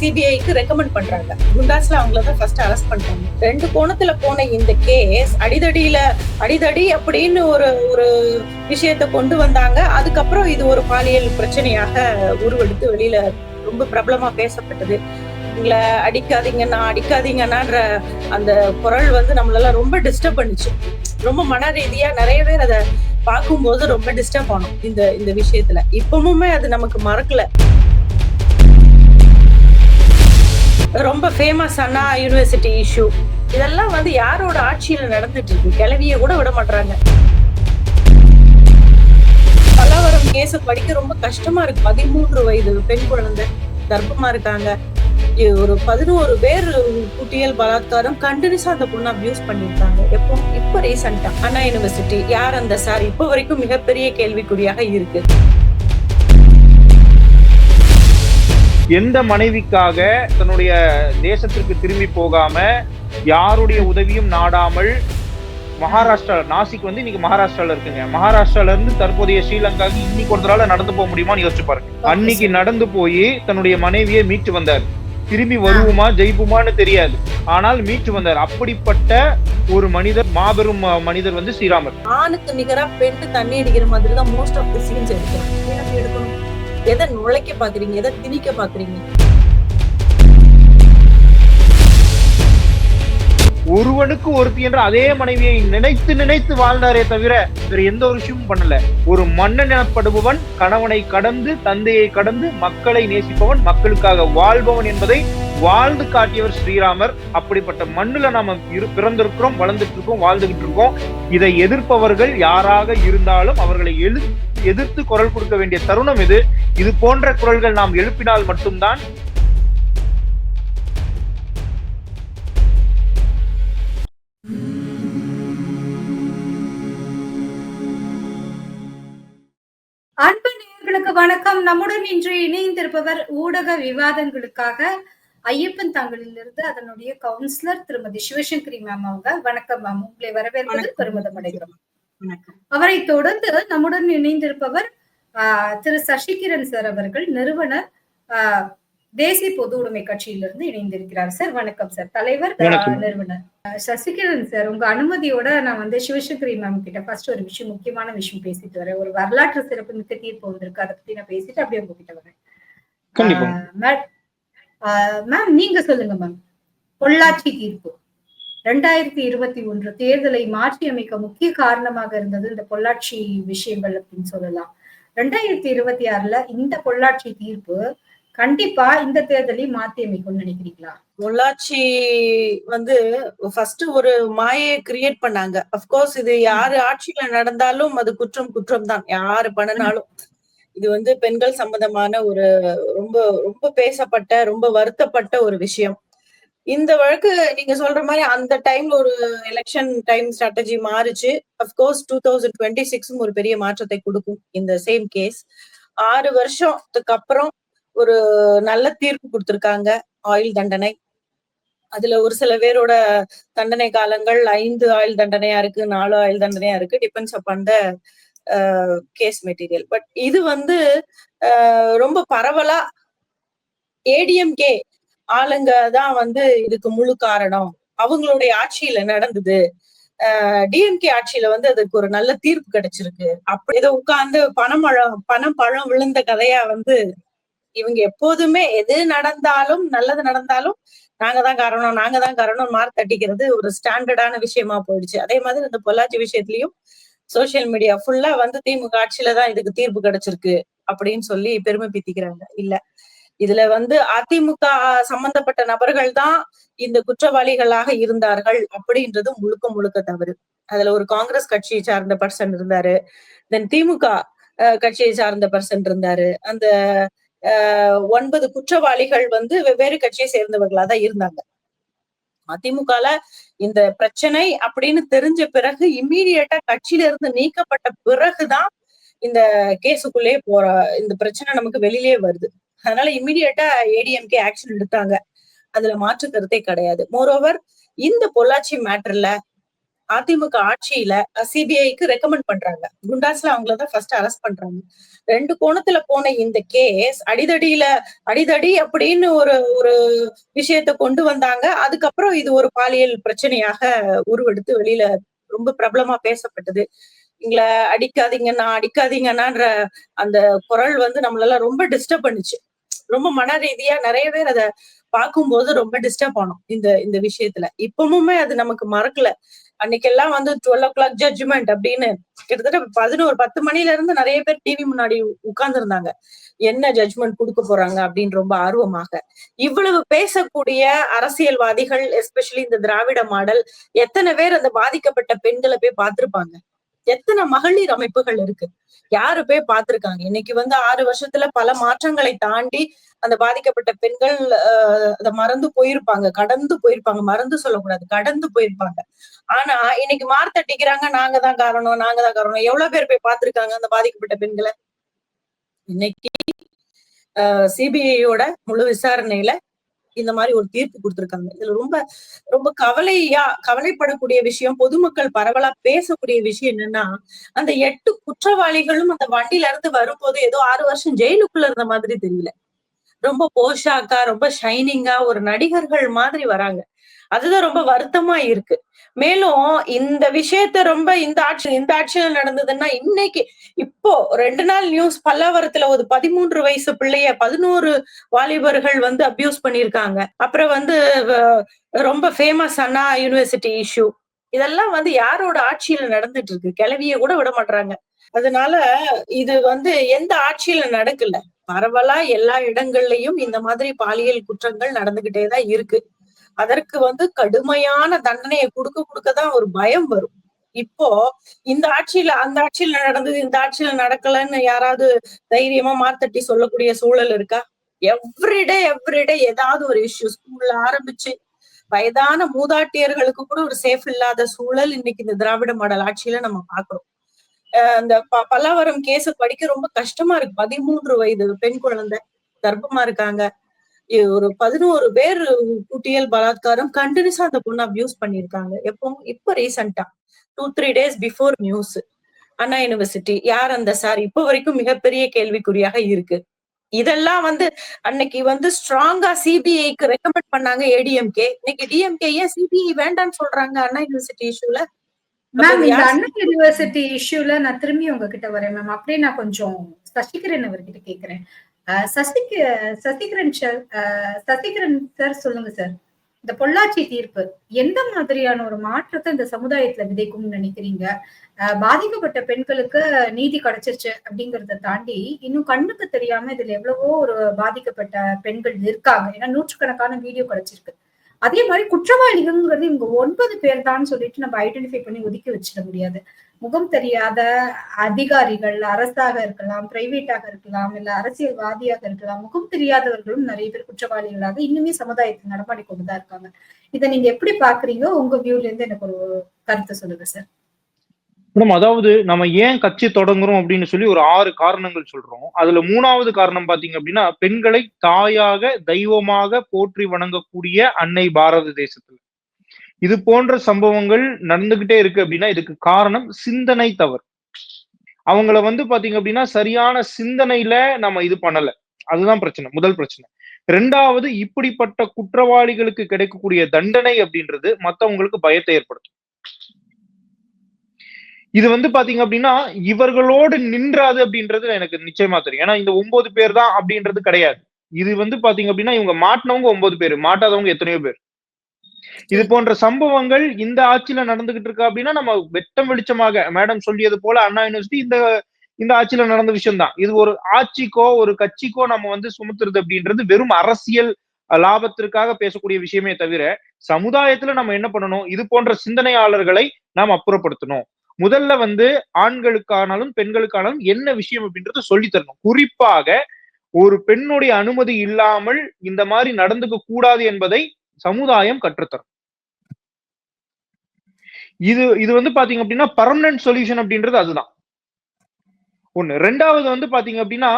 சிபிஐக்கு ரெக்கமெண்ட் பண்றாங்க. குண்டாஸ்ல அவங்களதான் first arrest பண்றாங்க. 2 கோணத்துல போன இந்த கேஸ் அடிதடி அப்படின்னு ஒரு ஒரு விஷயத்த கொண்டு வந்தாங்க. அதுக்கப்புறம் இது ஒரு பாலியல் பிரச்சனையாக உருவெடுத்து வெளியில ரொம்ப பிரபலமா பேசப்பட்டது. உங்களை அடிக்காதீங்கன்னான்ற அந்த குரல் வந்து நம்மளெல்லாம் ரொம்ப டிஸ்டர்ப் பண்ணுச்சு. ரொம்ப மன ரீதியா நிறைய பேர் அதை பார்க்கும்போது ரொம்ப டிஸ்டர்ப் ஆனோம் இந்த விஷயத்துல. இப்பவுமே அது நமக்கு மறக்கல. ரொம்ப ஃபேமஸ் அண்ணா யூனிவர்சிட்டி இஷ்யூ இதெல்லாம் வந்து யாரோட ஆட்சியில நடந்துட்டு இருக்கு? கிளவிய கூட விட மாட்டாங்க. பல்லாவரம் கேஸ படிக்க ரொம்ப கஷ்டமா இருக்கு. 13 வயது பெண் குழந்தை கர்ப்பமா இருக்காங்க. ஒரு 11 பேர் குட்டியல் பலாத்காரம் கண்டினியூஸா அந்த பொண்ணு அபியூஸ் பண்ணிருக்காங்க. இப்ப ரீசெண்டா அண்ணா யூனிவர்சிட்டி யார் அந்த சார் இப்ப வரைக்கும் மிகப்பெரிய கேள்விக்குறியாக இருக்கு. எந்த மனைவிக்காக தன்னுடைய தேசத்திற்கு திரும்பி போகாம யாருடைய உதவியும் நாடாமல் மகாராஷ்டிரா நாசிக் வந்து இன்னைக்கு மகாராஷ்டிரால இருக்குங்க. மகாராஷ்டிரால இருந்து தற்போதைய ஸ்ரீலங்காக்கு இன்னைக்கு ஒருத்தரால நடந்து போக முடியுமான்னு யோசிச்சு பாருங்க. அன்னைக்கு நடந்து போய் தன்னுடைய மனைவியை மீட்டு வந்தார். திரும்பி வருவோமா ஜெயிப்புமான்னு தெரியாது, ஆனால் மீட்டு வந்தார். அப்படிப்பட்ட ஒரு மனிதர், மாபெரும் மனிதர் வந்து ஸ்ரீராமர். ஆணுக்கு நிகரா பெண்ணு தண்ணி அடிக்கிற மாதிரி தான் மோஸ்ட் ஆஃப் தி சீன்ஸ் எடுக்கணும். எதை நுழைக்க பாக்குறீங்க, எதை திணிக்க பாக்குறீங்க? ஒருவனுக்கு ஒருத்தி என்ற அதே மனைவியை நினைத்து வாழ்ந்தாரே தவிர வேற எந்த ஒரு விஷயமும் பண்ணல. ஒரு மன்னன் எனப்படுபவன் கணவனை கடந்து, தந்தையை கடந்து மக்களை நேசிப்பவன், மக்களுக்காக வாழ்பவன் என்பதை வாழ்ந்து காட்டியவர் ஸ்ரீராமர். அப்படிப்பட்ட மண்ணுல நாம பிறந்திருக்கிறோம், வளர்ந்துட்டு இருக்கோம், வாழ்ந்துகிட்டு இருக்கோம். இதை எதிர்ப்பவர்கள் யாராக இருந்தாலும் அவர்களை எதிர்த்து குரல் கொடுக்க வேண்டிய தருணம் இது போன்ற குரல்கள் நாம் எழுப்பினால் மட்டும்தான் அன்பு நேயர்களுக்கு வணக்கம். நம்முடன் இன்று இணைந்திருப்பவர் ஊடக விவாதங்களுக்காக ஐயப்பன் தாங்கலிலிருந்து அதனுடைய கவுன்சிலர் திருமதி சிவசங்கரி மேம் அவங்க. வணக்கம் மேம், உங்களை வரவேற்பது பெருமிதம் அடைகிறோம். அவரை தொடர்ந்து நம்முடன் இணைந்திருப்பவர் திரு சசிகிரண் சார் அவர்கள், நிறுவனர் தேசிய பொது உடைமை கட்சியிலிருந்து இணைந்திருக்கிறார். சார் வணக்கம் சார். தலைவர் நிறுவனர் சசிகிரண் சார், உங்க அனுமதியோட நான் வந்து சிவசங்கரி மேம் கிட்ட ஃபர்ஸ்ட் ஒரு விஷயம், முக்கியமான விஷயம் பேசிட்டு வரேன். ஒரு வரலாற்று சிறப்பு மிக்க தீர்ப்பு வந்திருக்கு, அதை பத்தி நான் பேசிட்டு அப்படியே உங்ககிட்ட வரேன். மேம் நீங்க சொல்லுங்க மேம், பொள்ளாச்சி தீர்ப்பு 2021 தேர்தலை மாற்றி அமைக்க முக்கிய காரணமாக இருந்தது இந்த பொள்ளாச்சி விஷயங்கள் அப்படின்னு சொல்லலாம். 2026ல இந்த பொள்ளாச்சி தீர்ப்பு கண்டிப்பா இந்த தேர்தலை மாத்தி அமைக்கும்னு நினைக்கிறீங்களா? பொள்ளாச்சி வந்து ஃபர்ஸ்ட் ஒரு மாயை கிரியேட் பண்ணாங்க. அப்கோர்ஸ் இது யாரு ஆட்சியில நடந்தாலும் அது குற்றம் தான், யாரு பண்ணினாலும். இது வந்து பெண்கள் சம்பந்தமான ஒரு ரொம்ப ரொம்ப பேசப்பட்ட, ரொம்ப வருத்தப்பட்ட ஒரு விஷயம். இந்த வழக்கு நீங்க சொல்ற மாதிரி அந்த டைம்ல ஒரு எலெக்ஷன் டைம் ஸ்ட்ராட்டஜி மாறுச்சு. அப்கோர்ஸ் 2026 ஒரு பெரிய மாற்றத்தை கொடுக்கும் இந்த சேம் கேஸ். 6 வருஷத்துக்கு அப்புறம் ஒரு நல்ல தீர்ப்பு கொடுத்திருக்காங்க. ஆயுள் தண்டனை, அதுல ஒரு சில பேரோட தண்டனை காலங்கள் 5 ஆயுள் தண்டனையா இருக்கு, 4 ஆயுள் தண்டனையா இருக்கு, depends upon the case material. But இது வந்து ரொம்ப பரவலா ஏடிஎம்கே ஆளுங்க தான் வந்து இதுக்கு முழு காரணம், அவங்களுடைய ஆட்சியில நடந்தது, டிஎம்கே ஆட்சியில வந்து அதுக்கு ஒரு நல்ல தீர்ப்பு கிடைச்சிருக்கு, அப்படி ஏதோ உட்கார்ந்து பணம் விழுந்த கதையா வந்து இவங்க எப்போதுமே எது நடந்தாலும், நல்லது நடந்தாலும் நாங்க தான் காரணம் மாறு தட்டிக்கிறது ஒரு ஸ்டாண்டர்டான விஷயமா போயிடுச்சு. அதே மாதிரி இந்த பொள்ளாச்சி விஷயத்திலயும் சோசியல் மீடியா ஃபுல்லா வந்து திமுக ஆட்சியில தான் இதுக்கு தீர்ப்பு கிடைச்சிருக்கு அப்படின்னு சொல்லி பெருமை பீத்திக்கிறாங்க. இல்ல, இதுல வந்து அதிமுக சம்பந்தப்பட்ட நபர்கள் தான் இந்த குற்றவாளிகளாக இருந்தார்கள் அப்படின்றது முழுக்க தவறு. அதுல ஒரு காங்கிரஸ் கட்சியை சார்ந்த பர்சன் இருந்தாரு, தென் திமுக கட்சியை சார்ந்த பர்சன் இருந்தாரு. அந்த 9 குற்றவாளிகள் வந்து வெவ்வேறு கட்சியை சேர்ந்தவர்களா தான் இருந்தாங்க. அதிமுகல இந்த பிரச்சனை அப்படின்னு தெரிஞ்ச பிறகு இம்மீடியட்டா கட்சியில இருந்து நீக்கப்பட்ட பிறகுதான் இந்த கேஸுக்குள்ளே இந்த பிரச்சனை நமக்கு வெளியிலே வருது. அதனால இம்மீடியட்டா ஏடிஎம்கே ஆக்ஷன் எடுத்தாங்க, அதுல மாற்று கருத்தே கிடையாது. மோரோவர் இந்த பொள்ளாச்சி மேட்டர்ல அதிமுக ஆட்சியில சிபிஐக்கு ரெக்கமெண்ட் பண்றாங்க. குண்டாஸ்ல அவங்களதான் ஃபர்ஸ்ட் அரெஸ்ட் பண்றாங்க. 2 கோணத்துல போன இந்த கேஸ் அடிதடி அப்படின்னு ஒரு ஒரு விஷயத்த கொண்டு வந்தாங்க. அதுக்கப்புறம் இது ஒரு பாலியல் பிரச்சனையாக உருவெடுத்து வெளியில ரொம்ப பிரபலமா பேசப்பட்டது. எங்களை அடிக்காதீங்கன்னான்ற அந்த குரல் வந்து நம்மளெல்லாம் ரொம்ப டிஸ்டர்ப் பண்ணுச்சு. ரொம்ப மன ரீதியா நிறைய பேர் அத பார்க்கும்போது ரொம்ப டிஸ்டர்ப் ஆனோம் இந்த விஷயத்துல. இப்பவுமே அது நமக்கு மறக்கல. அன்னைக்கெல்லாம் வந்து 12 o'clock ஜட்ஜ்மெண்ட் அப்படின்னு கிட்டத்தட்ட 10 மணில இருந்து நிறைய பேர் டிவி முன்னாடி உட்கார்ந்து இருந்தாங்க. என்ன ஜட்ஜ்மெண்ட் கொடுக்க போறாங்க அப்படின்னு ரொம்ப ஆர்வமாக. இவ்வளவு பேசக்கூடிய அரசியல்வாதிகள், எஸ்பெஷலி இந்த திராவிட மாடல், எத்தனை பேர் அந்த பாதிக்கப்பட்ட பெண்களை போய் பார்த்திருப்பாங்க? எத்தனை மகளிர் அமைப்புகள் இருக்கு? யாரு போய் பார்த்திருக்காங்க? இன்னைக்கு வந்து 6 வருஷத்துல பல மாற்றங்களை தாண்டி அந்த பாதிக்கப்பட்ட பெண்கள் அதை மறந்து போயிருப்பாங்க, கடந்து போயிருப்பாங்க. மறந்து சொல்லக்கூடாது, கடந்து போயிருப்பாங்க. ஆனா இன்னைக்கு மார்த்தட்டிக்கிறாங்க, நாங்க தான் காரணம். எவ்வளவு பேர் போய் பார்த்திருக்காங்க அந்த பாதிக்கப்பட்ட பெண்களை? இன்னைக்கு சிபிஐயோட முழு விசாரணையில இந்த மாதிரி ஒரு தீர்ப்பு கொடுத்திருக்காங்க. இதுல ரொம்ப ரொம்ப கவலைப்படக்கூடிய விஷயம், பொதுமக்கள் பரவலா பேசக்கூடிய விஷயம் என்னன்னா, அந்த 8 குற்றவாளிகளும் அந்த வண்டியில இருந்து வரும்போது ஏதோ 6 வருஷம் ஜெயிலுக்குள்ள இருந்த மாதிரி தெரியல. ரொம்ப போஷாக்கா, ரொம்ப ஷைனிங்கா ஒரு நடிகர்கள் மாதிரி வராங்க. அதுதான் ரொம்ப வருத்தமா இருக்கு. மேலும் இந்த விஷயத்த ரொம்ப இந்த ஆட்சியில நடந்ததுன்னா, இன்னைக்கு இப்போ 2 நாள் நியூஸ் பல்லாவரத்துல ஒரு 13 வயசு பிள்ளைய 11 வாலிபர்கள் வந்து அபியூஸ் பண்ணிருக்காங்க. அப்புறம் வந்து ரொம்ப ஃபேமஸ் அண்ணா யூனிவர்சிட்டி இஷ்யூ. இதெல்லாம் வந்து யாரோட ஆட்சியில நடந்துட்டு இருக்கு? கிளவிய கூட விட மாட்டாங்க. அதனால இது வந்து எந்த ஆட்சியில நடக்கல. பரவலா எல்லா இடங்கள்லயும் இந்த மாதிரி பாலியல் குற்றங்கள் நடந்துகிட்டேதான் இருக்கு. அதற்கு வந்து கடுமையான தண்டனையை கொடுக்கதான் ஒரு பயம் வரும். இப்போ இந்த ஆட்சியில அந்த ஆட்சியில நடந்தது, இந்த ஆட்சியில நடக்கலன்னு யாராவது தைரியமா மாத்தட்டி சொல்லக்கூடிய சூழல் இருக்கா? எவ்ரிடே ஏதாவது ஒரு இஷ்யூ. ஸ்கூல்ல ஆரம்பிச்சு வயதான மூதாட்டியர்களுக்கு கூட ஒரு சேஃப் இல்லாத சூழல் இன்னைக்கு இந்த திராவிட மாடல் ஆட்சியில நம்ம பாக்குறோம். அந்த பல்லாவரம் கேஸ் படிக்க ரொம்ப கஷ்டமா இருக்கு. 13 வயது பெண் குழந்தை கர்ப்பமா இருக்காங்க. ஒரு 11 பேர் குட்டியல் பலாத்காரம் கண்டினியூஸா அந்த பொண்ணு அபியூஸ் பண்ணிருக்காங்க. இப்ப ரீசெண்டா 2-3 days பிஃபோர் நியூஸ். அண்ணா யூனிவர்சிட்டி யார் அந்த சார்? இப்ப வரைக்கும் மிகப்பெரிய கேள்விக்குறியாக இருக்கு. இதெல்லாம் வந்து அன்னைக்கு வந்து ஸ்ட்ராங்கா சிபிஐக்கு ரெக்கமெண்ட் பண்ணாங்க ஏடிஎம்கே. இன்னைக்கு டிஎம்கே ஏன் சிபிஐ வேண்டாம்னு சொல்றாங்க அண்ணா யூனிவர்சிட்டி இஷ்யூல? மேம், இந்த அண்ணா யூனிவர்சிட்டி இஷ்யூல நான் திரும்பி உங்ககிட்ட வரேன் மேம். அப்படியே நான் கொஞ்சம் சசிகரன் அவர்கிட்ட கேக்குறேன். சசிகரன் சார் சொல்லுங்க சார். இந்த பொள்ளாச்சி தீர்ப்பு எந்த மாதிரியான ஒரு மாற்றத்தை இந்த சமுதாயத்துல விதைக்கும்னு நினைக்கிறீங்க? பாதிக்கப்பட்ட பெண்களுக்கு நீதி கிடைச்சிருச்சு அப்படிங்கறத தாண்டி இன்னும் கண்ணுக்கு தெரியாம இதுல எவ்வளவோ ஒரு பாதிக்கப்பட்ட பெண்கள் இருக்காங்க. ஏன்னா நூற்றுக்கணக்கான வீடியோ கிடைச்சிருக்கு. அதே மாதிரி குற்றவாளிகள்ங்கிறது இவங்க 9 பேர் தான் சொல்லிட்டு நம்ம ஐடென்டிஃபை பண்ணி ஒதுக்கி வச்சிட முடியாது. முகம் தெரியாத அதிகாரிகள், அரசாக இருக்கலாம், பிரைவேட்டாக இருக்கலாம், இல்ல அரசியல்வாதியாக இருக்கலாம், முகம் தெரியாதவர்களும் நிறைய பேர் குற்றவாளிகளாக இன்னுமே சமுதாயத்தில் நடமாடி கொண்டுதான் இருக்காங்க. இதை நீங்க எப்படி பாக்குறீங்க? உங்க வியூல இருந்து எனக்கு ஒரு கருத்து சொல்லுங்க சார். மேடம், அதாவது நம்ம ஏன் கட்சி தொடங்குறோம் அப்படின்னு சொல்லி ஒரு 6 காரணங்கள் சொல்றோம். அதுல 3வது காரணம் பாத்தீங்க அப்படின்னா, பெண்களை தாயாக தெய்வமாக போற்றி வணங்கக்கூடிய அன்னை பாரத தேசத்துல இது போன்ற சம்பவங்கள் நடந்துகிட்டே இருக்கு அப்படின்னா இதுக்கு காரணம் சிந்தனை தவறு. அவங்கள வந்து பாத்தீங்க அப்படின்னா சரியான சிந்தனையில நம்ம இது பண்ணல. அதுதான் பிரச்சனை, முதல் பிரச்சனை. 2வது, இப்படிப்பட்ட குற்றவாளிகளுக்கு கிடைக்கக்கூடிய தண்டனை அப்படின்றது மத்தவங்களுக்கு பயத்தை ஏற்படுத்தும். இது வந்து பாத்தீங்க அப்படின்னா இவர்களோடு நின்றாது அப்படின்றது எனக்கு நிச்சயமா தெரியும். ஏன்னா இந்த 9 பேர் தான் அப்படின்றது கிடையாது. இது வந்து பாத்தீங்க அப்படின்னா இவங்க மாட்டினவங்க 9 பேர், மாட்டாதவங்க எத்தனையோ பேர். இது போன்ற சம்பவங்கள் இந்த ஆட்சியில நடந்துகிட்டு இருக்கா அப்படின்னா நம்ம வெட்டம் வெளிச்சமாக மேடம் சொல்லியது போல அண்ணா யூனிவர்சிட்டி இந்த ஆட்சியில நடந்த விஷயம் தான். இது ஒரு ஆட்சிக்கோ ஒரு கட்சிக்கோ நம்ம வந்து சுமத்துறது அப்படின்றது வெறும் அரசியல் லாபத்திற்காக பேசக்கூடிய விஷயமே தவிர சமுதாயத்துல நம்ம என்ன பண்ணணும், இது போன்ற சிந்தனையாளர்களை நாம் அப்புறப்படுத்தணும். முதல்ல வந்து ஆண்களுக்கானாலும் பெண்களுக்கானாலும் என்ன விஷயம் அப்படின்றத சொல்லி தரணும். குறிப்பாக ஒரு பெண்ணுடைய அனுமதி இல்லாமல் இந்த மாதிரி நடந்துக்க கூடாது என்பதை சமுதாயம் கற்றுத்தரும். இது வந்து பாத்தீங்க அப்படின்னா பர்மனன்ட் சொல்யூஷன் அப்படின்றது அதுதான் ஒண்ணு. 2வது வந்து பாத்தீங்க அப்படின்னா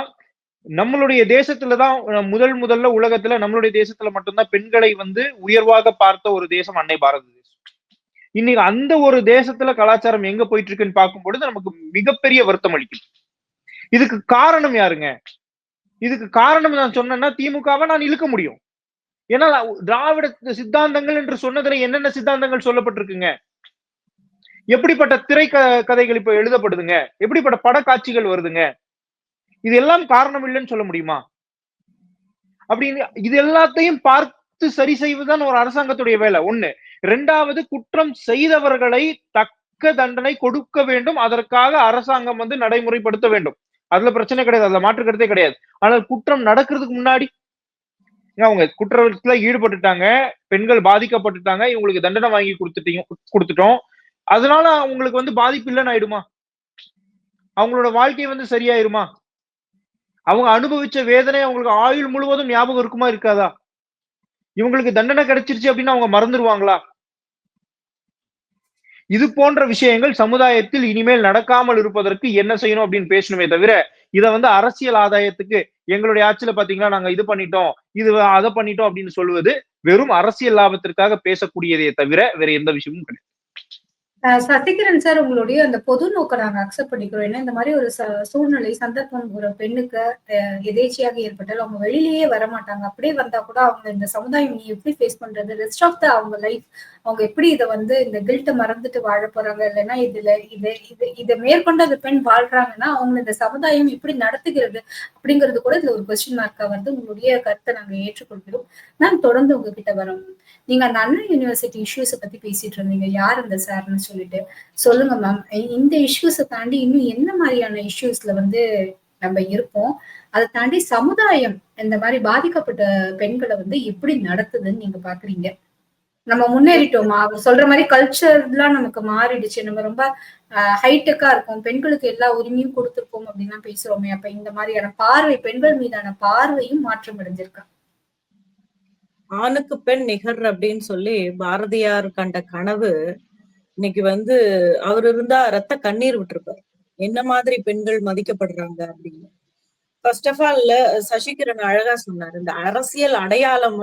நம்மளுடைய தேசத்துலதான் முதல்ல உலகத்துல நம்மளுடைய தேசத்துல மட்டும்தான் பெண்களை வந்து உயர்வாக பார்த்த ஒரு தேசம் அன்னை பாரத தேசம். இன்னைக்கு அந்த ஒரு தேசத்துல கலாச்சாரம் எங்க போயிட்டு இருக்குன்னு பார்க்கும்பொழுது நமக்கு மிகப்பெரிய வருத்தம் அளிக்கும். இதுக்கு காரணம் யாருங்க? இதுக்கு காரணம் நான் சொன்னேன்னா திமுகவை நான் இழுக்க முடியும். ஏன்னா திராவிட சித்தாந்தங்கள் என்று சொன்னதுல என்னென்ன சித்தாந்தங்கள் சொல்லப்பட்டிருக்குங்க? எப்படிப்பட்ட கதைகள் இப்ப எழுதப்படுதுங்க? எப்படிப்பட்ட படக்காட்சிகள் வருதுங்க? இது எல்லாம் காரணம் இல்லைன்னு சொல்ல முடியுமா? அப்படின்னு இது எல்லாத்தையும் பார்த்து சரி செய்வதுதான் ஒரு அரசாங்கத்துடைய வேலை. ஒண்ணு. 2வது, குற்றம் செய்தவர்களை தக்க தண்டனை கொடுக்க வேண்டும். அதற்காக அரசாங்கம் நடைமுறைப்படுத்த வேண்டும். அதுல பிரச்சனை கிடையாது. அதுல மாற்று கருத்தே கிடையாது. ஆனால் குற்றம் நடக்கிறதுக்கு முன்னாடி அவங்க குற்றத்துல ஈடுபட்டுட்டாங்க, பெண்கள் பாதிக்கப்பட்டுட்டாங்க, இவங்களுக்கு தண்டனை வாங்கி கொடுத்துட்டோம். அதனால அவங்களுக்கு பாதிப்பு இல்லைன்னு ஆயிடுமா? அவங்களோட வாழ்க்கை சரியாயிருமா? அவங்க அனுபவிச்ச வேதனை அவங்களுக்கு ஆயுள் முழுவதும் ஞாபகம் இருக்குமா இருக்காதா? இவங்களுக்கு தண்டனை கிடைச்சிருச்சு அப்படின்னா அவங்க மறந்துடுவாங்களா? இது போன்ற விஷயங்கள் சமுதாயத்தில் இனிமேல் நடக்காமல் இருப்பதற்கு என்ன செய்யணும் அப்படின்னு பேசணுமே தவிர, இத அரசியல் ஆதாயத்துக்கு எங்களுடைய ஆட்சியில பாத்தீங்கன்னா நாங்க இது பண்ணிட்டோம், அதை பண்ணிட்டோம் அப்படின்னு சொல்லுவது வெறும் அரசியல் லாபத்திற்காக பேசக்கூடியதே தவிர வேற எந்த விஷயமும் கிடையாது. சசிகரன் சார், உங்களுடைய அந்த பொது நோக்கம் நாங்க அக்செப்ட் பண்ணிக்கிறோம். ஏன்னா இந்த மாதிரி ஒரு சூழ்நிலை, சந்தர்ப்பம் ஒரு பெண்ணுக்கு எதேச்சியாக ஏற்பட்டால் அவங்க வெளியிலேயே வரமாட்டாங்க. அப்படியே வந்தா கூட அவங்க இந்த சமுதாயம் எப்படி ஃபேஸ் பண்றது, ரெஸ்ட் ஆஃப் த அவங்க லைஃப் அவங்க எப்படி இதை இந்த கில்ட்டை மறந்துட்டு வாழ போறாங்க, இல்லைன்னா இதை மேற்கொண்டு அந்த பெண் வாழ்றாங்கன்னா அவங்க இந்த சமுதாயம் எப்படி நடத்துகிறது அப்படிங்கிறது கூட இதுல ஒரு கொஸ்டின் மார்க்கா உங்களுடைய கருத்தை நாங்க ஏற்றுக்கொள்கிறோம். நான் தொடர்ந்து உங்ககிட்ட வரோம். நீங்க அந்த அண்ணா யூனிவர்சிட்டி இஷ்யூஸை பத்தி பேசிட்டு இருந்தீங்க, யார் இந்த சார்னு சொல்லிட்டு. சொல்லுங்க மேம், இந்த இஷ்யூஸை தாண்டி இன்னும் என்ன மாதிரியான இஷ்யூஸ்ல நம்ம இருப்போம், அதை தாண்டி சமுதாயம் இந்த மாதிரி பாதிக்கப்பட்ட பெண்களை எப்படி நடத்துதுன்னு நீங்க பாக்குறீங்க? நம்ம முன்னேறிட்டோமா? அவர் சொல்ற மாதிரி கல்ச்சர் எல்லாம் நமக்கு மாறிடுச்சு, நம்ம ரொம்ப ஹைடெக்கா இருக்கும், பெண்களுக்கு எல்லா உரிமையும் கொடுத்திருக்கோம் அப்படின்னா பேசுறோமே. அப்ப இந்த மாதிரியான பார்வை, பெண்கள் மீதான பார்வையும் மாற்றம் அடைஞ்சிருக்கா? ஆணுக்கு பெண் நிகர் அப்படின்னு சொல்லி பாரதியார் கண்ட கனவு இன்னைக்கு அவர் இருந்தா ரத்த கண்ணீர் விட்டுருப்பார். என்ன மாதிரி பெண்கள் மதிக்கப்படுறாங்க அப்படின்னு. ஃபர்ஸ்ட் ஆஃப் ஆல் சசிகிரண் அழகா சொன்னார், இந்த அரசியல் அடையாளம்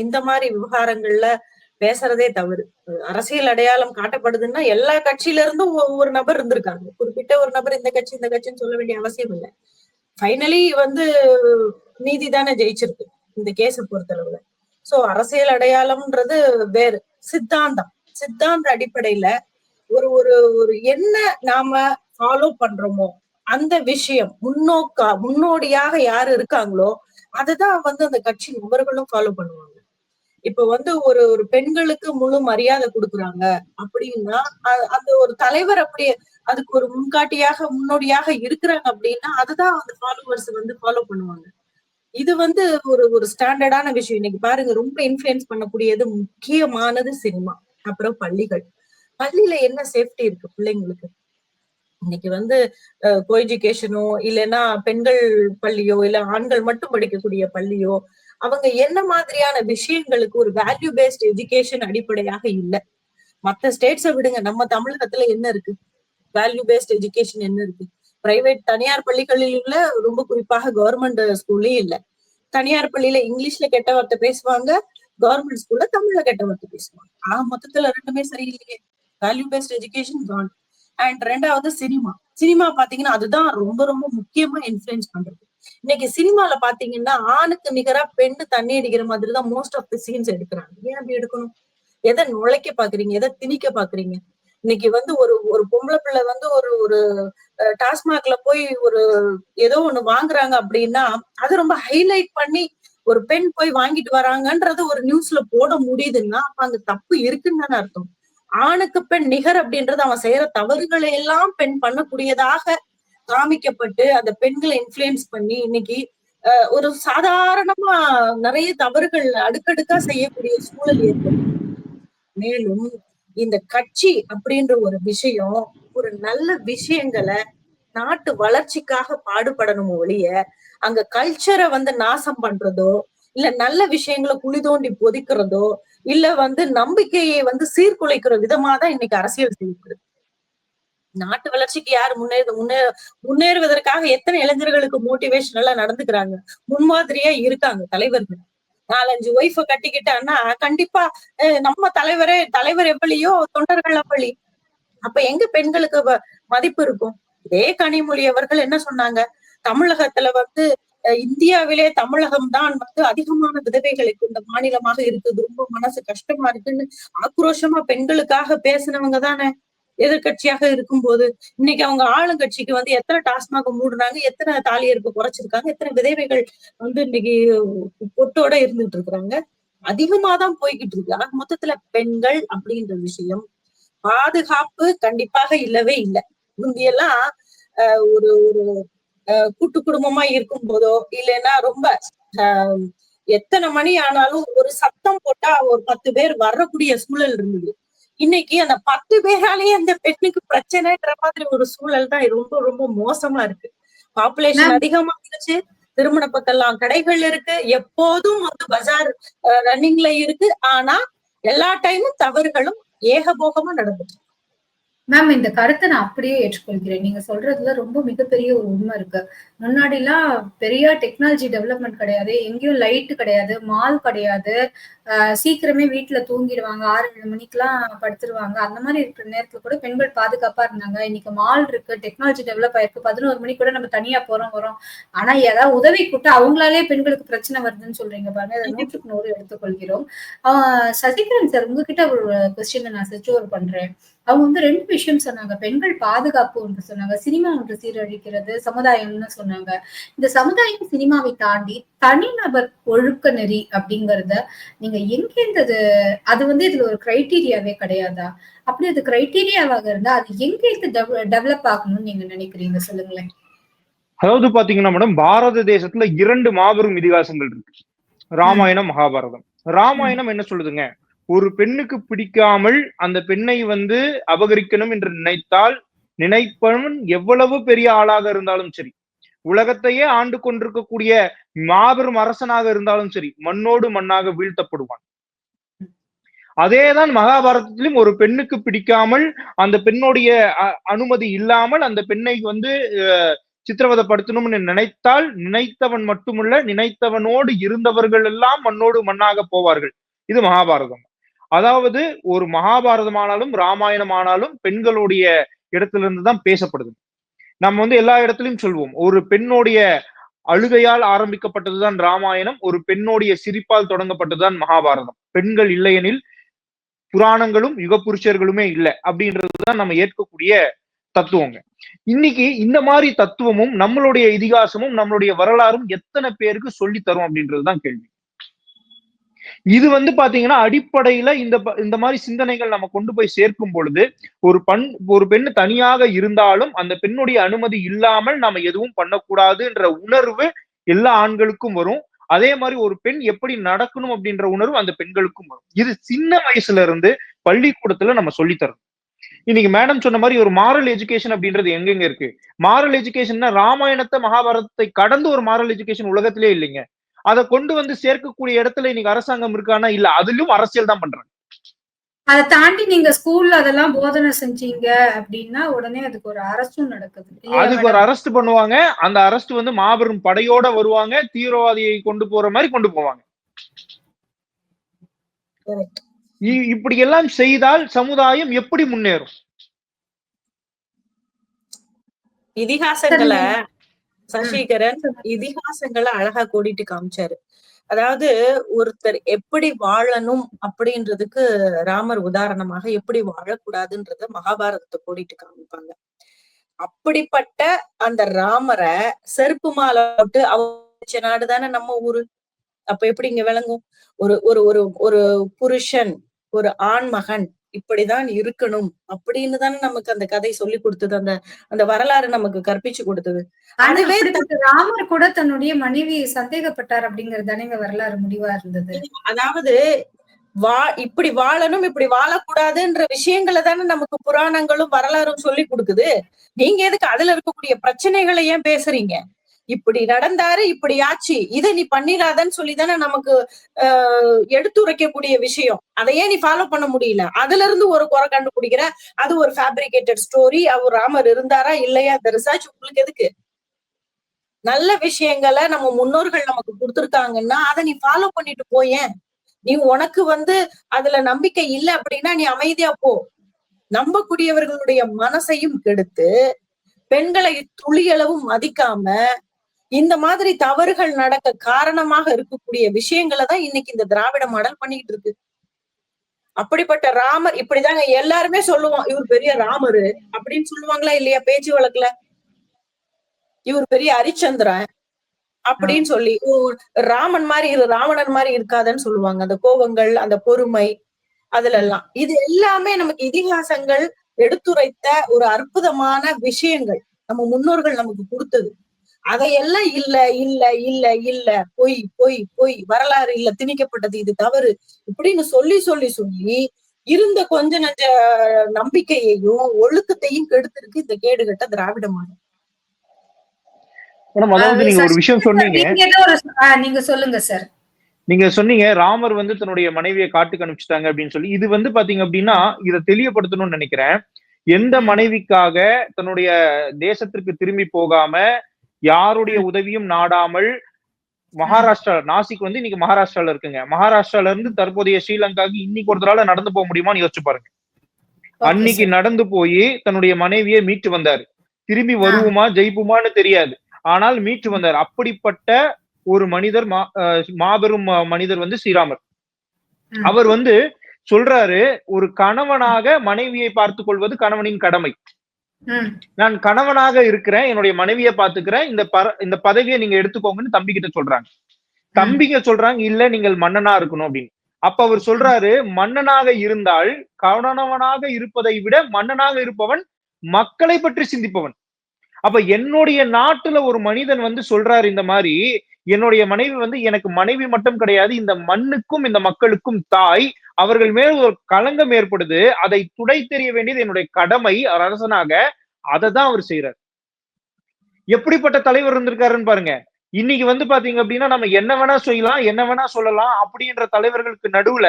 இந்த மாதிரி விவகாரங்கள்ல பேசுறதே தவறு. அரசியல் அடையாளம் காட்டப்படுதுன்னா எல்லா கட்சியில இருந்தும் ஒரு நபர் இருந்திருக்காங்க. குறிப்பிட்ட ஒரு நபர் இந்த கட்சின்னு சொல்ல வேண்டிய அவசியம் இல்லை. ஃபைனலி நீதி தானே ஜெயிச்சிருக்கு இந்த கேஸை பொறுத்தளவுல. சோ அரசியல் அடையாளம்ன்றது வேறு, சித்தாந்த அடிப்படையில ஒரு ஒரு ஒரு என்ன நாம ஃபாலோ பண்றோமோ அந்த விஷயம் முன்னோடியாக யாரு இருக்காங்களோ அதுதான் அந்த கட்சி நபர்களும் ஃபாலோ பண்ணுவாங்க. இப்ப ஒரு ஒரு பெண்களுக்கு முழு மரியாதை கொடுக்குறாங்க அப்படின்னா அந்த ஒரு தலைவர் அப்படியே அதுக்கு ஒரு முன்னோடியாக இருக்கிறாங்க அப்படின்னா அதுதான் ஃபாலோவர்ஸ் ஃபாலோ பண்ணுவாங்க. இது ஒரு ஒரு ஸ்டாண்டர்டான விஷயம். இன்னைக்கு பாருங்க, ரொம்ப இன்ஃபுளுன்ஸ் பண்ணக்கூடியது முக்கியமானது சினிமா, அப்புறம் பள்ளிகள். பள்ளியில என்ன சேஃப்டி இருக்கு பிள்ளைங்களுக்கு? இன்னைக்கு கோ எஜுகேஷனோ இல்லைன்னா பெண்கள் பள்ளியோ இல்ல ஆண்கள் மட்டும் படிக்கக்கூடிய பள்ளியோ அவங்க என்ன மாதிரியான விஷயங்களுக்கு ஒரு வேல்யூ பேஸ்ட் எஜுகேஷன் அடிப்படையாக இல்லை. மத்த ஸ்டேட்ஸை விடுங்க, நம்ம தமிழகத்துல என்ன இருக்கு? வேல்யூ பேஸ்ட் எஜுகேஷன் என்ன இருக்கு? பிரைவேட் தனியார் பள்ளிகளில் இல்ல, ரொம்ப குறிப்பாக கவர்மெண்ட் ஸ்கூல்லயும் இல்ல. தனியார் பள்ளியில இங்கிலீஷ்ல கெட்ட வார்த்தை பேசுவாங்க, கவர்மெண்ட் ஸ்கூல்ல தமிழ்ல கெட்ட வார்த்தை பேசுவாங்க. மொத்தத்துல ரெண்டுமே சரியில்லையே. Value based education gone. And 2வது சினிமா பாத்தீங்கன்னா அதுதான் ரொம்ப ரொம்ப முக்கியமா இன்ஃபுளுன்ஸ் பண்றது. இன்னைக்கு சினிமால பாத்தீங்கன்னா ஆணுக்கு நிகரா பெண்ணு தண்ணி அடிக்கிற மாதிரிதான் மோஸ்ட் ஆஃப் தி சீன்ஸ் எடுக்கிறாங்க. ஏன் அப்படி எடுக்கணும்? எதை நுழைக்க பாக்குறீங்க? எதை திணிக்க பாக்குறீங்க? இன்னைக்கு ஒரு ஒரு பொம்பளை பிள்ளை ஒரு ஒரு டாஸ்மாக்ல போய் ஒரு ஏதோ ஒண்ணு வாங்குறாங்க அப்படின்னா அது ரொம்ப ஹைலைட் பண்ணி ஒரு பெண் போய் வாங்கிட்டு வராங்கன்றது ஒரு நியூஸ்ல போட முடியுதுன்னா அப்ப அங்க தப்பு இருக்குன்னு தானே அர்த்தம். ஆணுக்கு பெண் நிகர் அப்படின்றது அவன் செய்யற தவறுகளை எல்லாம் பெண் பண்ணக்கூடியதாக காமிக்கப்பட்டு அந்த பெண்களை இன்ஃபுளுன்ஸ் பண்ணி இன்னைக்கு ஒரு சாதாரணமா நிறைய தவறுகள் அடுக்கடுக்கா செய்யக்கூடிய சூழல் ஏற்படும். மேலும் இந்த கட்சி அப்படின்ற ஒரு விஷயம் ஒரு நல்ல விஷயங்களை நாட்டு வளர்ச்சிக்காக பாடுபடணும் ஒழிய அங்க கல்ச்சரை நாசம் பண்றதோ இல்ல நல்ல விஷயங்களை குழி தோண்டி பொதிக்கிறதோ இல்ல நம்பிக்கையை சீர்குலைக்கிற விதமா தான் இன்னைக்கு அரசியல் செய்யப்படுது. நாட்டு வளர்ச்சிக்கு யார் முன்னேறுவதற்காக எத்தனை இளைஞர்களுக்கு மோட்டிவேஷன் எல்லாம் நடந்துக்கிறாங்க, முன்மாதிரியா இருக்காங்க தலைவர்கள். 4-5 ஒய்ஃப கட்டிக்கிட்டான்னா கண்டிப்பா நம்ம தலைவர் எவ்வளியோ தொண்டர்கள் அவ்வளி. அப்ப எங்க பெண்களுக்கு மதிப்பு இருக்கும்? இதே கனிமொழி அவர்கள் என்ன சொன்னாங்க? தமிழகத்துல வந்து இந்தியாவிலே தமிழகம் தான் வந்து அதிகமான விதவைகளை கொண்ட மாநிலமாக இருக்குது, ரொம்ப மனசு கஷ்டமா இருக்குன்னு ஆக்ரோஷமா பெண்களுக்காக பேசினவங்க தானே எதிர்கட்சியாக இருக்கும்போது. இன்னைக்கு அவங்க ஆளுங்கட்சிக்கு வந்து எத்தனை டாஸ்மாக மூடுனாங்க, எத்தனை தாலியறுப்பு குறைச்சிருக்காங்க, எத்தனை விதவைகள் வந்து இன்னைக்கு பொட்டோட இருந்துட்டு இருக்கிறாங்க. அதிகமாதான் போய்கிட்டு இருக்கு. ஆக மொத்தத்துல பெண்கள் அப்படின்ற விஷயம் பாதுகாப்பு கண்டிப்பாக இல்லவே இல்லை. முந்தியெல்லாம் ஒரு ஒரு கூட்டு குடும்பமா இருக்கும் போதோ இல்லைன்னா ரொம்ப எத்தனை மணி ஆனாலும் ஒரு சத்தம் போட்டா ஒரு 10 பேர் வரக்கூடிய சூழல் இருந்தது. இன்னைக்கு அந்த 10 பேராலேயே அந்த பெண்ணுக்கு பிரச்சனைன்ற மாதிரி ஒரு சூழல் தான் ரொம்ப ரொம்ப மோசமா இருக்கு. பாப்புலேஷன் அதிகமா இருந்துச்சு, திருமண பக்கெல்லாம் கடைகள் இருக்கு, எப்போதும் வந்து பஜார் ரன்னிங்ல இருக்கு. ஆனா எல்லா டைமும் தவறுகளும் ஏகபோகமா நடந்துச்சு. மேம், இந்த கருத்தை நான் அப்படியே ஏற்றுக்கொள்கிறேன். நீங்க சொல்றதுல ரொம்ப மிகப்பெரிய ஒரு உண்மை இருக்கு. முன்னாடி எல்லாம் பெரிய டெக்னாலஜி டெவலப்மெண்ட் கிடையாது, எங்கேயும் லைட் கிடையாது, மால் கிடையாது, சீக்கிரமே வீட்டுல தூங்கிடுவாங்க, 6-7 மணிக்கெல்லாம் படுத்துருவாங்க. அந்த மாதிரி இருக்கிற நேரத்துல கூட பெண்கள் பாதுகாப்பா இருந்தாங்க. இன்னைக்கு மால் இருக்கு, டெக்னாலஜி டெவலப் ஆயிருக்கு, 11 மணிக்கு கூட நம்ம தனியா வரோம். ஆனா ஏதாவது உதவி கூட்ட அவங்களாலே பெண்களுக்கு பிரச்சனை வருதுன்னு சொல்றீங்க பாருங்க. அதை 100க்கு 100 எடுத்துக்கொள்கிறோம். சசிகரன் சார், உங்ககிட்ட ஒரு கொஸ்டின் நான் செச்சுவர் பண்றேன். அவங்க வந்து 2 விஷயம் சொன்னாங்க. பெண்கள் பாதுகாப்பு ஒன்று சொன்னாங்க, சினிமா ஒன்று சீரழிக்கிறது, சமுதாயம்னு சொன்னாங்க. இந்த சமுதாயம் சினிமாவை தாண்டி தனிநபர் ஒழுக்க நெறி அப்படிங்கறத நீங்க எங்க இருந்தது? அது வந்து இதுல ஒரு கிரைட்டீரியாவே கிடையாதா? அப்படி அது கிரைட்டீரியாவாக இருந்தா அது எங்க இருந்து டெவலப் ஆகணும்னு நீங்க நினைக்கிறீங்க? சொல்லுங்களேன். அதாவது பாத்தீங்கன்னா மேடம், பாரத தேசத்துல 2 மாபெரும் இதிகாசங்கள் இருக்கு, ராமாயணம், மகாபாரதம். ராமாயணம் என்ன சொல்லுதுங்க? ஒரு பெண்ணுக்கு பிடிக்காமல் அந்த பெண்ணை வந்து அபகரிக்கணும் என்று நினைப்பவன் எவ்வளவு பெரிய ஆளாக இருந்தாலும் சரி, உலகத்தையே ஆண்டு கொண்டிருக்கக்கூடிய மாபெரும் அரசனாக இருந்தாலும் சரி, மண்ணோடு மண்ணாக வீழ்த்தப்படுவான். அதேதான் மகாபாரதத்திலும் ஒரு பெண்ணுக்கு பிடிக்காமல் அந்த பெண்ணுடைய அனுமதி இல்லாமல் அந்த பெண்ணை வந்து சித்திரவதைப்படுத்தணும்னு நினைத்தால் நினைத்தவன் மட்டுமல்ல, நினைத்தவனோடு இருந்தவர்கள் எல்லாம் மண்ணோடு மண்ணாக போவார்கள். இது மகாபாரதம். அதாவது ஒரு மகாபாரதம் ஆனாலும் ராமாயணம் ஆனாலும் பெண்களுடைய இடத்துல இருந்து தான் பேசப்படுது. நம்ம வந்து எல்லா இடத்துலயும் சொல்வோம், ஒரு பெண்ணுடைய அழுகையால் ஆரம்பிக்கப்பட்டதுதான் ராமாயணம், ஒரு பெண்ணுடைய சிரிப்பால் தொடங்கப்பட்டதுதான் மகாபாரதம். பெண்கள் இல்லையெனில் புராணங்களும் யுக புருஷர்களுமே இல்லை அப்படின்றதுதான் நம்ம ஏற்கக்கூடிய தத்துவங்க. இன்னைக்கு இந்த மாதிரி தத்துவமும் நம்மளுடைய இதிகாசமும் நம்மளுடைய வரலாறும் எத்தனை பேருக்கு சொல்லி தரும் அப்படின்றதுதான் கேள்வி. இது வந்து பாத்தீங்கன்னா அடிப்படையில இந்த மாதிரி சிந்தனைகள் நம்ம கொண்டு போய் சேர்க்கும் பொழுது ஒரு பெண் தனியாக இருந்தாலும் அந்த பெண்ணுடைய அனுமதி இல்லாமல் நாம எதுவும் பண்ணக்கூடாதுன்ற உணர்வு எல்லா ஆண்களுக்கும் வரும். அதே மாதிரி ஒரு பெண் எப்படி நடக்கணும் அப்படின்ற உணர்வு அந்த பெண்களுக்கும் வரும். இது சின்ன வயசுல இருந்து பள்ளிக்கூடத்துல நம்ம சொல்லித்தரோம். இன்னைக்கு மேடம் சொன்ன மாதிரி ஒரு மாரல் எஜுகேஷன் அப்படின்றது எங்கெங்க இருக்கு? மாரல் எஜுகேஷன்னா ராமாயணத்தை மகாபாரதத்தை கடந்து ஒரு மாரல் எஜுகேஷன் உலகத்திலே இல்லைங்க. அதை கொண்டு வந்து சேர்க்கக்கூடிய இடத்துல இன்னைக்கு அரசாங்கம் இருக்கானா? இல்ல, அதிலும் அரசியல் தான் பண்றாங்க. அதை தாண்டி நீங்க ஸ்கூல்ல அதெல்லாம் போதனை செஞ்சீங்க அப்படின்னா உடனே அதுக்கு ஒரு அரெஸ்டும் நடக்குது. அதுக்கு ஒரு அரெஸ்ட் பண்ணுவாங்க. அந்த அரெஸ்ட் வந்து மாபெரும் படையோட வருவாங்க, தீவிரவாதியை கொண்டு போற மாதிரி கொண்டு போவாங்க. இப்படி எல்லாம் செய்தால் சமுதாயம் எப்படி முன்னேறும்? இதிகாசங்களை சசிகரன் இதிகாசங்களை அழகா கோடிட்டு காமிச்சாரு. அதாவது ஒருத்தர் எப்படி வாழணும் அப்படின்றதுக்கு ராமர் உதாரணமாக, எப்படி வாழக்கூடாதுன்றத மகாபாரதத்தை கோடிட்டு காமிப்பாங்க. அப்படிப்பட்ட அந்த ராமரை செருப்பு மாலை போட்டு அவச்ச நாடுதானே நம்ம ஊரு. அப்ப எப்படி இங்க விளங்கும்? ஒரு ஒரு ஒரு ஒரு புருஷன், ஒரு ஆண்மகன் இப்படிதான் இருக்கணும் அப்படின்னு தானே நமக்கு அந்த கதை சொல்லி கொடுத்தது, அந்த வரலாறு நமக்கு கற்பிச்சு கொடுத்தது. அதுவே ராமர் கூட தன்னுடைய மனைவியை சந்தேகப்பட்டார் அப்படிங்கிறது தானே வரலாறு முடிவா இருந்தது. அதாவது இப்படி வாழணும், இப்படி வாழக்கூடாதுன்ற விஷயங்களை தானே நமக்கு புராணங்களும் வரலாறும் சொல்லி கொடுக்குது. நீங்க எதுக்கு அதுல இருக்கக்கூடிய பிரச்சனைகளை ஏன் பேசுறீங்க? இப்படி நடந்தாரு, இப்படி ஆச்சு, இதை நீ பண்ணிடாதன்னு சொல்லிதானே நமக்கு எடுத்துரைக்கக்கூடிய விஷயம். அதையே நீ ஃபாலோ பண்ண முடியல, அதுல இருந்து ஒரு குறை கண்டுபிடிக்கிற, அது ஒரு ஃபேப்ரிகேட்டட் ஸ்டோரி. அவர் ராமர் இருந்தாரா இல்லையா, அந்த ரிசர்ச் உங்களுக்கு எதுக்கு? நல்ல விஷயங்களை நம்ம முன்னோர்கள் நமக்கு கொடுத்திருக்காங்கன்னா அதை நீ ஃபாலோ பண்ணிட்டு போயேன். நீ உனக்கு அதுல நம்பிக்கை இல்ல அப்படின்னா நீ அமைதியா போ. நம்பக்கூடியவர்களுடைய மனசையும் கெடுத்து பெண்களை துளியளவும் மதிக்காம இந்த மாதிரி தவறுகள் நடக்க காரணமாக இருக்கக்கூடிய விஷயங்களை தான் இன்னைக்கு இந்த திராவிட மாடல் பண்ணிட்டு இருக்கு. அப்படிப்பட்ட ராமர் இப்படிதாங்க எல்லாருமே சொல்லுவோம், இவர் பெரிய ராமரு அப்படின்னு சொல்லுவாங்களா இல்லையா பேச்சு வழக்குல? இவர் பெரிய ஹரிச்சந்திரன் அப்படின்னு சொல்லி ராமன் மாதிரி ராவணன் மாதிரி இருக்காதுன்னு சொல்லுவாங்க. அந்த கோபங்கள், அந்த பொறுமை, அதுல எல்லாம் இது எல்லாமே நமக்கு இதிகாசங்கள் எடுத்துரைத்த ஒரு அற்புதமான விஷயங்கள், நம்ம முன்னோர்கள் நமக்கு கொடுத்தது. அதையெல்லாம் இல்ல இல்ல இல்ல இல்ல பொய் பொய் பொய், வரலாறு இல்ல, திணிக்கப்பட்டது, இது தவறு இப்படின்னு சொல்லி சொல்லி சொல்லி இருந்த கொஞ்ச நஞ்ச நம்பிக்கையையும் ஒழுக்கத்தையும் கெடுத்திருக்கு இந்த கேடுகட்ட திராவிட மாடல். அதாவது நீங்க ஒரு விஷயம் சொன்னீங்க, நீங்க சொல்லுங்க சார். நீங்க சொன்னீங்க ராமர் தன்னுடைய மனைவியை காட்டுக்கு அனுப்பிச்சிட்டாங்க அப்படின்னு சொல்லி. இது பாத்தீங்க அப்படின்னா இதை தெளிவுபடுத்தணும்னு நினைக்கிறேன். எந்த மனைவிக்காக தன்னுடைய தேசத்திற்கு திரும்பி போகாம யாருடைய உதவியும் நாடாமல் மகாராஷ்டிரா, நாசிக் இன்னைக்கு மகாராஷ்டிரால இருக்குங்க. மகாராஷ்டிரால இருந்து தற்போதைய ஸ்ரீலங்காக்கு இன்னைக்கு ஒருத்தரால நடந்து போக முடியுமான்னு யோசிச்சு பாருங்க. அன்னைக்கு நடந்து போய் தன்னுடைய மனைவியை மீட்டு வந்தாரு. திரும்பி வருவோமா ஜெயிப்புமான்னு தெரியாது, ஆனால் மீட்டு வந்தார். அப்படிப்பட்ட ஒரு மனிதர், மாபெரும் மனிதர் ஸ்ரீராமர். அவர் சொல்றாரு, ஒரு கணவனாக மனைவியை பார்த்துக் கொள்வது கணவனின் கடமை. நான் கணவனாக இருக்கிறேன், என்னுடைய மனைவியை பார்த்துக்கிறேன், இந்த பதவியை நீங்க எடுத்துக்கோங்கன்னு தம்பி கிட்ட சொல்றாங்க. தம்பிங்க சொல்றாங்க இல்ல நீங்கள் மன்னனா இருக்கணும் அப்படின்னு. அப்ப அவர் சொல்றாரு, மன்னனாக இருந்தால் கணவனாக இருப்பதை விட மன்னனாக இருப்பவன் மக்களை பற்றி சிந்திப்பவன். அப்ப என்னுடைய நாட்டுல ஒரு மனிதன் சொல்றாரு இந்த மாதிரி, என்னுடைய மனைவி எனக்கு மனைவி மட்டும் கிடையாது, இந்த மண்ணுக்கும் இந்த மக்களுக்கும் தாய், அவர்கள் மேல் ஒரு களங்கம் ஏற்படுது, அதை துடை தெரிய வேண்டியது என்னுடைய கடமை அரசனாக. அதை தான் அவர் செய்யறாரு. எப்படிப்பட்ட தலைவர் இருந்திருக்காருன்னு பாருங்க. இன்னைக்கு பாத்தீங்க அப்படின்னா நம்ம என்ன வேணா செய்யலாம், என்ன வேணா சொல்லலாம் அப்படின்ற தலைவர்களுக்கு நடுவுல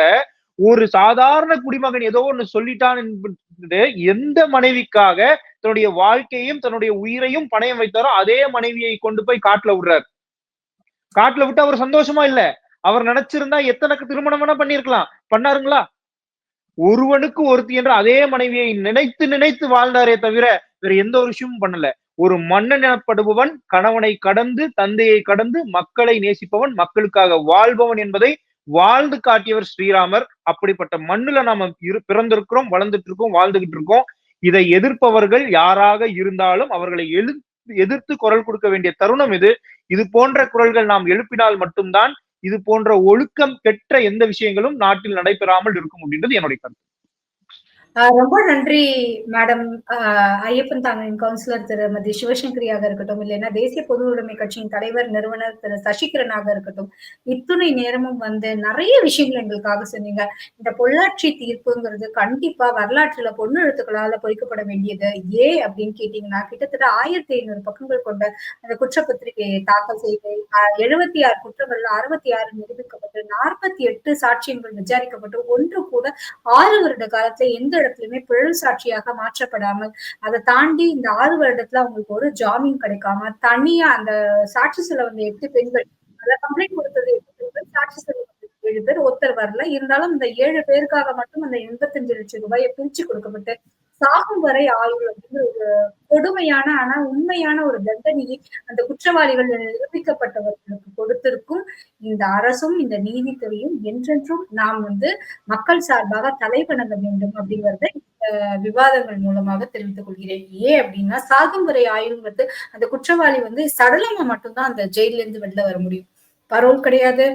ஒரு சாதாரண குடிமகன் ஏதோ ஒண்ணு சொல்லிட்டான் என்பது எந்த மனைவிக்காக தன்னுடைய வாழ்க்கையும் தன்னுடைய உயிரையும் பணயம் வைத்தாரோ அதே மனைவியை கொண்டு போய் காட்டுல விடுறாரு. காட்டுல விட்டு அவர் சந்தோஷமா இல்ல. அவர் நினைச்சிருந்தா எத்தனை திருமணம் வேணா பண்ணிருக்கலாம், பண்ணாருங்களா? ஒருவனுக்கு ஒருத்தி என்ற அதே மனைவியை நினைத்து நினைத்து வாழ்ந்தாரே தவிர வேற எந்த ஒரு விஷயமும் பண்ணல. ஒரு மன்னன் எனப்படுபவன் கணவனை கடந்து, தந்தையை கடந்து மக்களை நேசிப்பவன், மக்களுக்காக வாழ்பவன் என்பதை வாழ்ந்து காட்டியவர் ஸ்ரீராமர். அப்படிப்பட்ட மண்ணுல நாம பிறந்திருக்கிறோம், வளர்ந்துட்டு இருக்கோம், வாழ்ந்துகிட்டு இருக்கோம். இதை எதிர்ப்பவர்கள் யாராக இருந்தாலும் அவர்களை எதிர்த்து குரல் கொடுக்க வேண்டிய தருணம் இது. இது போன்ற குரல்கள் நாம் எழுப்பினால் மட்டும்தான் இது போன்ற ஒழுக்கம் கெட்ட எந்த விஷயங்களும் நாட்டில் நடைபெறாமல் இருக்கும் அப்படின்றது என்னுடைய கருத்து. ரொம்ப நன்றி மேடம். ஐயப்பன் தாங்கலின் கவுன்சிலர் திருமதி சிவசங்கரியாக இருக்கட்டும், இல்லைன்னா தேசிய பொது உடைமை கட்சியின் தலைவர் நிறுவனர் திரு சசிகரனாக இருக்கட்டும், இத்துணை நேரமும் நிறைய விஷயங்கள் எங்களுக்காக சொன்னீங்க. இந்த பொள்ளாச்சி தீர்ப்புங்கிறது கண்டிப்பா வரலாற்றுல பொண்ணு எழுத்துக்களால பொறிக்கப்பட வேண்டியது. ஏன் அப்படின்னு கேட்டீங்கன்னா, கிட்டத்தட்ட 1500 பக்கங்கள் கொண்ட அந்த குற்றப்பத்திரிகையை தாக்கல் செய்து 76 குற்றங்கள்ல 66 நிரூபிக்கப்பட்டு 48 சாட்சியங்கள் விசாரிக்கப்பட்டு ஒன்று கூட 6 வருட காலத்துல எந்த இடத்துலயுமே பிழல் சாட்சியாக மாற்றப்படாமல், அதை தாண்டி இந்த 6 வருடத்துல அவங்களுக்கு ஒரு ஜாமீன் கிடைக்காம தனியா அந்த சாட்சி சொல்ல வந்த 8 பெண்கள், அதை கம்ப்ளைண்ட் கொடுத்தது 8 பெண்கள், சாட்சி சொல்ல 7 பேர், ஒருத்தர் வரல. இருந்தாலும் இந்த 7 பேருக்காக மட்டும் அந்த 85 லட்சம் ரூபாயை பிரிச்சு கொடுக்கப்பட்டு சாகும் வரை ஆயுள் அப்படின்னு ஒரு கொடுமையான ஆனா உண்மையான ஒரு தண்டனையை அந்த குற்றவாளிகள் நிரூபிக்கப்பட்டவர்களுக்கு கொடுத்திருக்கும் இந்த அரசும் இந்த நீதித்துறையும் என்றென்றும் நாம் மக்கள் சார்பாக தலைவணங்க வேண்டும் அப்படிங்கறத விவாதங்கள் மூலமாக தெரிவித்துக் கொள்கிறேன். ஏன் அப்படின்னா, சாகும் வரை ஆயுள்ங்கிறது அந்த குற்றவாளி சடலமா மட்டும்தான் அந்த ஜெயில இருந்து வெளில வர முடியும். பரோல் கிடையாது,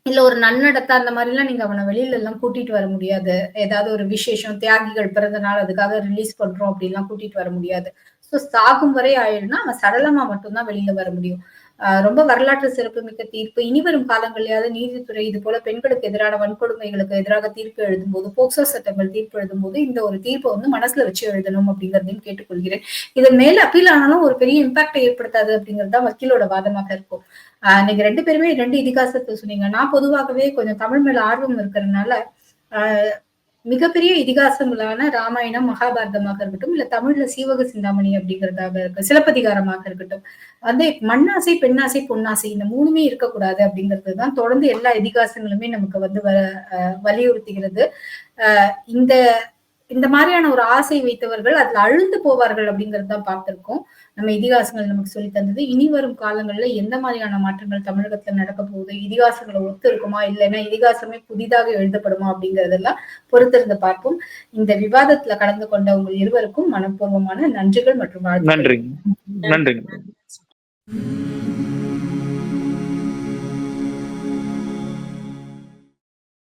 இல்ல ஒரு நன்னடத்தை அந்த மாதிரி எல்லாம் நீங்க அவனை வெளியில எல்லாம் கூட்டிட்டு வர முடியாது. ஏதாவது ஒரு விசேஷம், தியாகிகள் பிறந்த நாள் அதுக்காக ரிலீஸ் பண்றோம் அப்படின்லாம் கூட்டிட்டு வர முடியாது. சோ சாகும் வரை ஆயிடுனா அவன் சடலமா மட்டும்தான் வெளியில வர முடியும். ரொம்ப வரலாற்று சிறப்புமிக்க தீர்ப்பு. இனிவரும் காலங்களிலாவது நீதித்துறை இது போல பெண்களுக்கு எதிரான வன்கொடுமைகளுக்கு எதிராக தீர்ப்பு எழுதும்போது, போக்சோ சட்டங்கள் தீர்ப்பு எழுதும்போது இந்த ஒரு தீர்ப்பை மனசுல வச்சு எழுதணும் அப்படிங்கறதையும் கேட்டுக்கொள்கிறேன். இதன் மேல அப்பீல் ஆனாலும் ஒரு பெரிய இம்பாக்டை ஏற்படுத்தாது அப்படிங்கறதுதான் வக்கீலோட வாதமாக இருக்கும். நீங்க 2 பேருமே 2 இதிகாசத்தை சொன்னீங்க. நான் பொதுவாகவே கொஞ்சம் தமிழ் மேல ஆர்வம் இருக்கிறதுனால மிகப்பெரிய இதிகாசங்களான ராமாயணம், மகாபாரதமாக இருக்கட்டும், இல்ல தமிழ்ல சீவக சிந்தாமணி அப்படிங்கிறதாக இருக்கு, சிலப்பதிகாரமாக இருக்கட்டும், வந்து மண்ணாசை, பெண்ணாசை, பொன்னாசை இந்த மூணுமே இருக்கக்கூடாது அப்படிங்கிறதுதான் தொடர்ந்து எல்லா இதிகாசங்களுமே நமக்கு வந்து வலியுறுத்துகிறது. இந்த இந்த மாதிரியான ஒரு ஆசை வைத்தவர்கள் அதுல அழுந்து போவார்கள் அப்படிங்கறது தான் பார்த்திருக்கோம். நம்ம இதிகாசங்கள் நமக்கு சொல்லி தந்தது. இனி வரும் காலங்கள்ல எந்த மாதிரியான மாற்றங்கள் தமிழகத்துல நடக்க போகுது, இதிகாசங்களை ஒத்து இருக்குமா, இல்லைன்னா இதிகாசமே புதிதாக எழுதப்படுமா அப்படிங்கறதெல்லாம் பொறுத்திருந்து பார்ப்போம். இந்த விவாதத்துல கலந்து கொண்ட உங்கள் இருவருக்கும் மனப்பூர்வமான நன்றிகள் மற்றும் வாழ்த்துக்கள். நன்றிங்க.